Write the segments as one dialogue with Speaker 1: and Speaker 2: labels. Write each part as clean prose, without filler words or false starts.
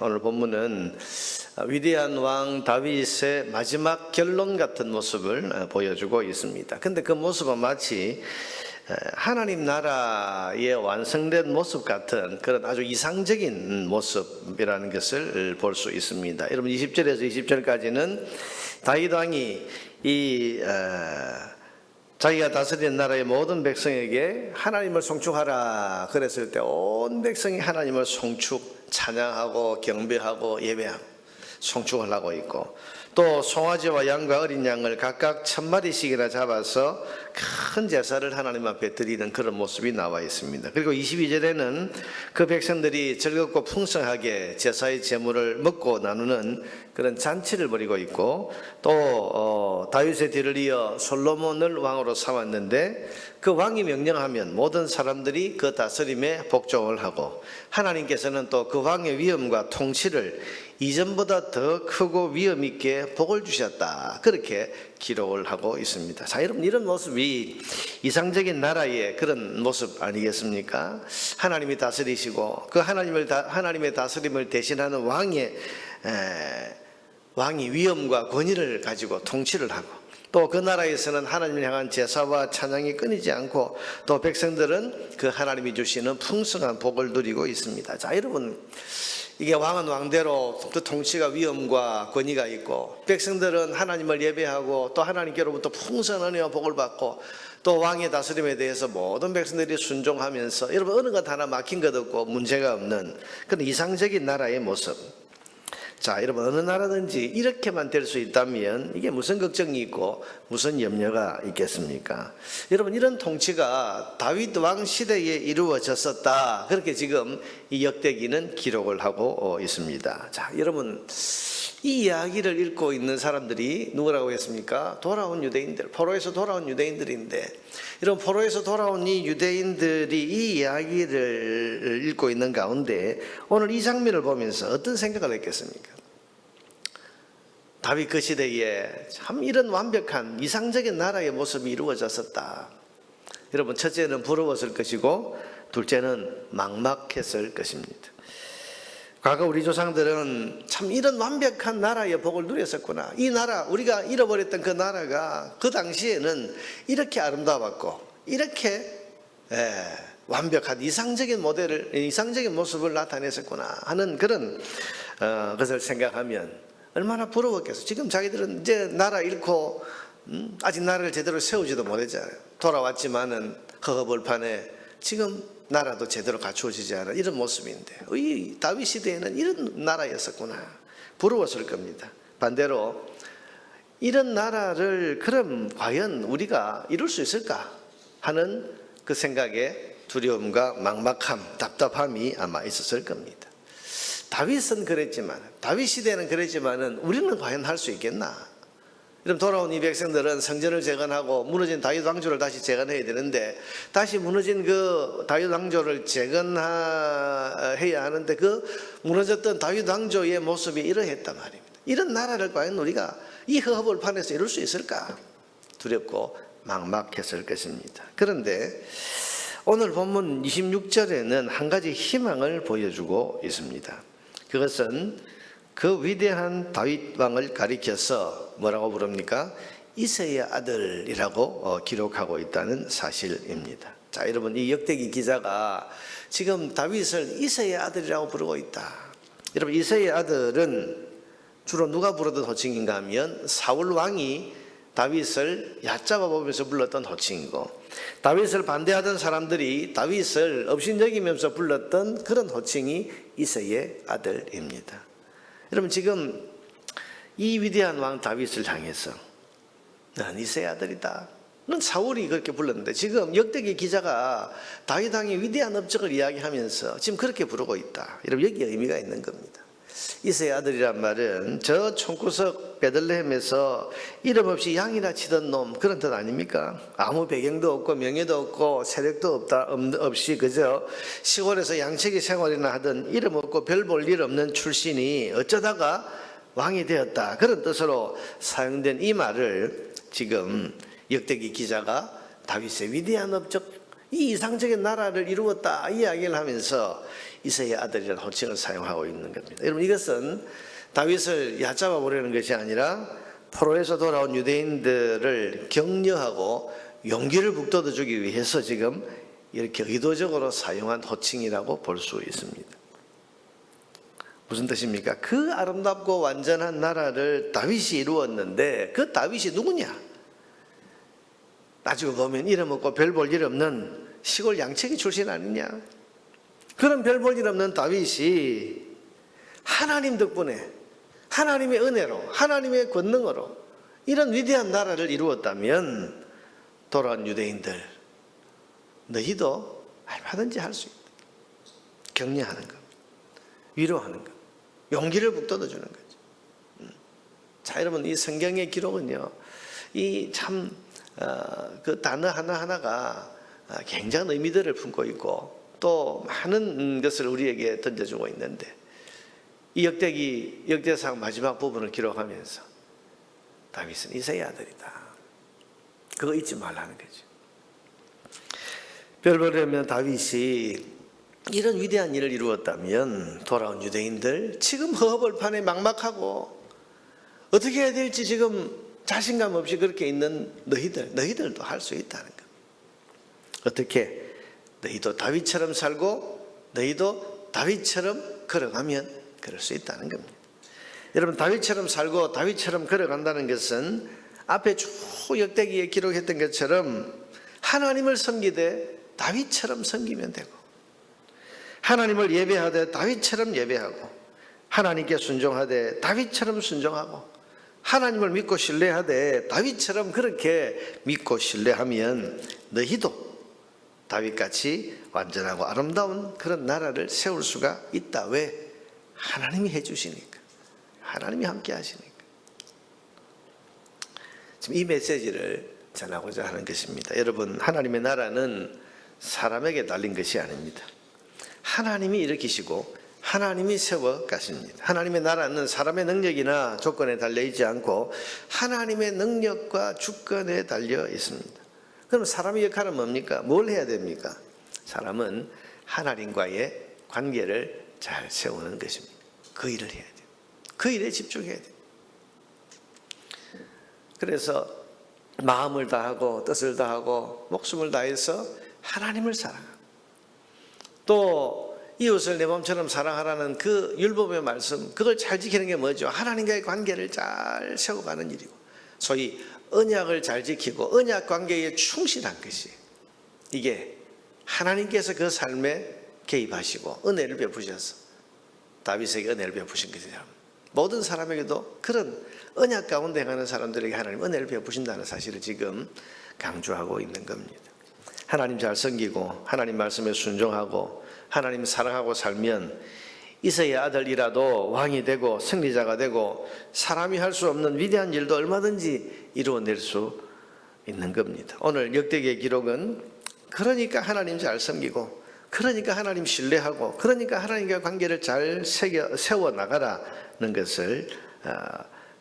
Speaker 1: 오늘 본문은 위대한 왕 다윗의 마지막 결론 같은 모습을 보여주고 있습니다. 근데 그 모습은 마치 하나님 나라의 완성된 모습 같은 그런 아주 이상적인 모습이라는 것을 볼 수 있습니다. 여러분 20절에서 20절까지는 다윗 왕이 자기가 다스리는 나라의 모든 백성에게 하나님을 송축하라 그랬을 때 온 백성이 하나님을 송축, 찬양하고 경배하고 예배하고 송축을 하고 있고, 또 송아지와 양과 어린 양을 각각 1000마리씩이나 잡아서 큰 제사를 하나님 앞에 드리는 그런 모습이 나와 있습니다. 그리고 22절에는 그 백성들이 즐겁고 풍성하게 제사의 제물을 먹고 나누는 그런 잔치를 벌이고 있고, 또 다윗의 뒤를 이어 솔로몬을 왕으로 삼았는데 그 왕이 명령하면 모든 사람들이 그 다스림에 복종을 하고, 하나님께서는 또 그 왕의 위엄과 통치를 이전보다 더 크고 위엄 있게 복을 주셨다, 그렇게 기록을 하고 있습니다. 자, 여러분, 이런 모습이 이상적인 나라의 그런 모습 아니겠습니까? 하나님이 다스리시고 그 하나님의 다스림을 대신하는 왕이 위엄과 권위를 가지고 통치를 하고, 또 그 나라에서는 하나님을 향한 제사와 찬양이 끊이지 않고, 또 백성들은 그 하나님이 주시는 풍성한 복을 누리고 있습니다. 자, 여러분, 이게 왕은 왕대로 그 통치가 위엄과 권위가 있고, 백성들은 하나님을 예배하고 또 하나님께로부터 풍성한 은혜와 복을 받고, 또 왕의 다스림에 대해서 모든 백성들이 순종하면서, 여러분, 어느 것 하나 막힌 것 없고 문제가 없는 그런 이상적인 나라의 모습. 자, 여러분, 어느 나라든지 이렇게만 될 수 있다면 이게 무슨 걱정이 있고 무슨 염려가 있겠습니까? 여러분, 이런 통치가 다윗 왕 시대에 이루어졌었다, 그렇게 지금 이 역대기는 기록을 하고 있습니다. 자, 여러분, 이 이야기를 읽고 있는 사람들이 누구라고 했습니까? 돌아온 유대인들, 포로에서 돌아온 유대인들인데, 여러분, 포로에서 돌아온 이 유대인들이 이 이야기를 읽고 있는 가운데 오늘 이 장면을 보면서 어떤 생각을 했겠습니까? 다윗 그 시대에 참 이런 완벽한 이상적인 나라의 모습이 이루어졌었다. 여러분, 첫째는 부러웠을 것이고 둘째는 막막했을 것입니다. 과거 우리 조상들은 참 이런 완벽한 나라의 복을 누렸었구나, 이 나라, 우리가 잃어버렸던 그 나라가 그 당시에는 이렇게 아름다웠고 이렇게 완벽한 이상적인 모습을 나타냈었구나 하는 그런 것을 생각하면 얼마나 부러웠겠어. 지금 자기들은 이제 나라 잃고 아직 나라를 제대로 세우지도 못했잖아요. 돌아왔지만은 허허벌판에 지금 나라도 제대로 갖추어지지 않은 이런 모습인데, 이 다윗 시대에는 이런 나라였었구나, 부러웠을 겁니다. 반대로 이런 나라를 그럼 과연 우리가 이룰 수 있을까 하는 그 생각에 두려움과 막막함, 답답함이 아마 있었을 겁니다. 다윗은 그랬지만, 다윗 시대는 그랬지만은 우리는 과연 할 수 있겠나? 그럼 돌아온 이 백성들은 성전을 재건하고 무너진 다윗 왕조를 다시 재건해야 되는데, 다시 무너진 그 다윗 왕조를 재건해야 하는데 그 무너졌던 다윗 왕조의 모습이 이러했단 말입니다. 이런 나라를 과연 우리가 이 허허벌판에서 이룰 수 있을까? 두렵고 막막했을 것입니다. 그런데 오늘 본문 26절에는 한 가지 희망을 보여주고 있습니다. 그것은 그 위대한 다윗 왕을 가리켜서 뭐라고 부릅니까? 이새의 아들이라고 기록하고 있다는 사실입니다. 자, 여러분, 이 역대기 기자가 지금 다윗을 이새의 아들이라고 부르고 있다. 여러분, 이새의 아들은 주로 누가 부르던 호칭인가 하면 사울 왕이 다윗을 얕잡아 보면서 불렀던 호칭이고, 다윗을 반대하던 사람들이 다윗을 업신여기면서 불렀던 그런 호칭이 이새의 아들입니다. 여러분, 지금 이 위대한 왕 다윗을 향해서 넌 이새의 아들이다, 넌 사울이 그렇게 불렀는데, 지금 역대기 기자가 다윗 왕의 위대한 업적을 이야기하면서 지금 그렇게 부르고 있다. 여러분, 여기에 의미가 있는 겁니다. 이새의 아들이란 말은 저 총구석 베들레헴에서 이름 없이 양이나 치던 놈, 그런 뜻 아닙니까? 아무 배경도 없고 명예도 없고 세력도 없이 그저 시골에서 양치기 생활이나 하던 이름 없고 별 볼 일 없는 출신이 어쩌다가 왕이 되었다, 그런 뜻으로 사용된 이 말을 지금 역대기 기자가 다윗의 위대한 업적, 이 이상적인 나라를 이루었다 이야기를 하면서 이새의 아들이라는 호칭을 사용하고 있는 겁니다. 여러분, 이것은 다윗을 얕잡아 보려는 것이 아니라 포로에서 돌아온 유대인들을 격려하고 용기를 북돋워 주기 위해서 지금 이렇게 의도적으로 사용한 호칭이라고 볼 수 있습니다. 무슨 뜻입니까? 그 아름답고 완전한 나라를 다윗이 이루었는데 그 다윗이 누구냐? 따지고 보면 이름 없고 별 볼 일 없는 시골 양치기 출신 아니냐? 그런 별 볼 일 없는 다윗이 하나님 덕분에, 하나님의 은혜로, 하나님의 권능으로 이런 위대한 나라를 이루었다면 돌아온 유대인들, 너희도 얼마든지 할 수 있다. 격려하는 것, 위로하는 것, 용기를 북돋워 주는 거죠. 자, 여러분, 이 성경의 기록은요, 이 참 그 단어 하나하나가 굉장한 의미들을 품고 있고 또 많은 것을 우리에게 던져주고 있는데, 이 역대상 마지막 부분을 기록하면서 다윗은 이새의 아들이다, 그거 잊지 말라는 거죠. 별 보려면 다윗이 이런 위대한 일을 이루었다면 돌아온 유대인들, 지금 허허벌판에 막막하고 어떻게 해야 될지 지금 자신감 없이 그렇게 있는 너희들도 할 수 있다는 것. 어떻게? 너희도 다윗처럼 살고 너희도 다윗처럼 걸어가면 그럴 수 있다는 겁니다. 여러분, 다윗처럼 살고 다윗처럼 걸어간다는 것은 앞에 쭉 역대기에 기록했던 것처럼 하나님을 섬기되 다윗처럼 섬기면 되고, 하나님을 예배하되 다윗처럼 예배하고, 하나님께 순종하되 다윗처럼 순종하고, 하나님을 믿고 신뢰하되 다윗처럼 그렇게 믿고 신뢰하면 너희도 다윗같이 완전하고 아름다운 그런 나라를 세울 수가 있다. 왜? 하나님이 해주시니까, 하나님이 함께 하시니까. 지금 이 메시지를 전하고자 하는 것입니다. 여러분, 하나님의 나라는 사람에게 달린 것이 아닙니다. 하나님이 일으키시고 하나님이 세워 가십니다. 하나님의 나라는 사람의 능력이나 조건에 달려 있지 않고 하나님의 능력과 주권에 달려 있습니다. 그럼 사람의 역할은 뭡니까? 뭘 해야 됩니까? 사람은 하나님과의 관계를 잘 세우는 것입니다. 그 일을 해야 돼요. 그 일에 집중해야 돼요. 그래서 마음을 다하고 뜻을 다하고 목숨을 다해서 하나님을 사랑하고, 또 이웃을 내 몸처럼 사랑하라는 그 율법의 말씀, 그걸 잘 지키는 게 뭐죠? 하나님과의 관계를 잘 세워가는 일이고, 소위 언약을 잘 지키고 언약 관계에 충실한 것이, 이게 하나님께서 그 삶에 개입하시고 은혜를 베푸셔서 다윗에게 은혜를 베푸신 것이죠. 모든 사람에게도 그런 언약 가운데 가는 사람들에게 하나님 은혜를 베푸신다는 사실을 지금 강조하고 있는 겁니다. 하나님 잘 섬기고 하나님 말씀에 순종하고 하나님 사랑하고 살면 이새의 아들이라도 왕이 되고 승리자가 되고 사람이 할 수 없는 위대한 일도 얼마든지 이루어낼 수 있는 겁니다. 오늘 역대기의 기록은 그러니까 하나님 잘 섬기고, 그러니까 하나님 신뢰하고, 그러니까 하나님과 관계를 잘 세워나가라는 것을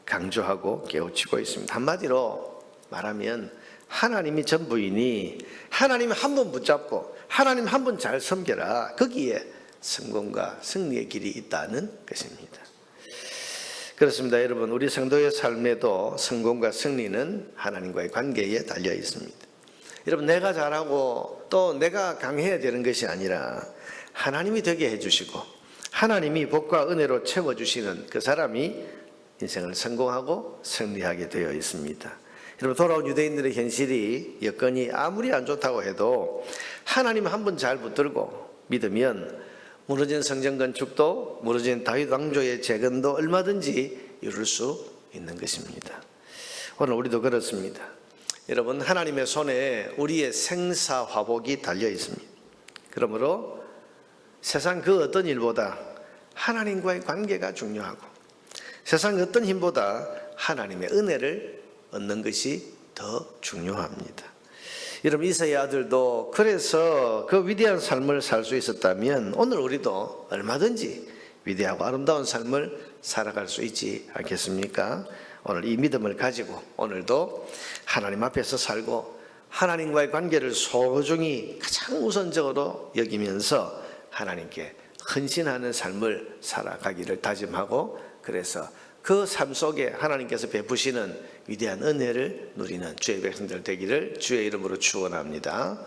Speaker 1: 강조하고 깨우치고 있습니다. 한마디로 말하면 하나님이 전부이니 하나님 한 번 붙잡고 하나님 한 번 잘 섬겨라, 거기에 성공과 승리의 길이 있다는 것입니다. 그렇습니다. 여러분, 우리 성도의 삶에도 성공과 승리는 하나님과의 관계에 달려 있습니다. 여러분, 내가 잘하고 또 내가 강해야 되는 것이 아니라 하나님이 되게 해주시고 하나님이 복과 은혜로 채워주시는 그 사람이 인생을 성공하고 승리하게 되어 있습니다. 여러분, 돌아온 유대인들의 현실이 여건이 아무리 안 좋다고 해도 하나님 한 번 잘 붙들고 믿으면 무너진 성전 건축도 무너진 다윗 왕조의 재건도 얼마든지 이룰 수 있는 것입니다. 오늘 우리도 그렇습니다. 여러분, 하나님의 손에 우리의 생사화복이 달려 있습니다. 그러므로 세상 그 어떤 일보다 하나님과의 관계가 중요하고 세상 어떤 힘보다 하나님의 은혜를 얻는 것이 더 중요합니다. 여러분, 이새의 아들도 그래서 그 위대한 삶을 살 수 있었다면 오늘 우리도 얼마든지 위대하고 아름다운 삶을 살아갈 수 있지 않겠습니까? 오늘 이 믿음을 가지고 오늘도 하나님 앞에서 살고 하나님과의 관계를 소중히 가장 우선적으로 여기면서 하나님께 헌신하는 삶을 살아가기를 다짐하고, 그래서 그 삶 속에 하나님께서 베푸시는 위대한 은혜를 누리는 주의 백성들 되기를 주의 이름으로 축원합니다.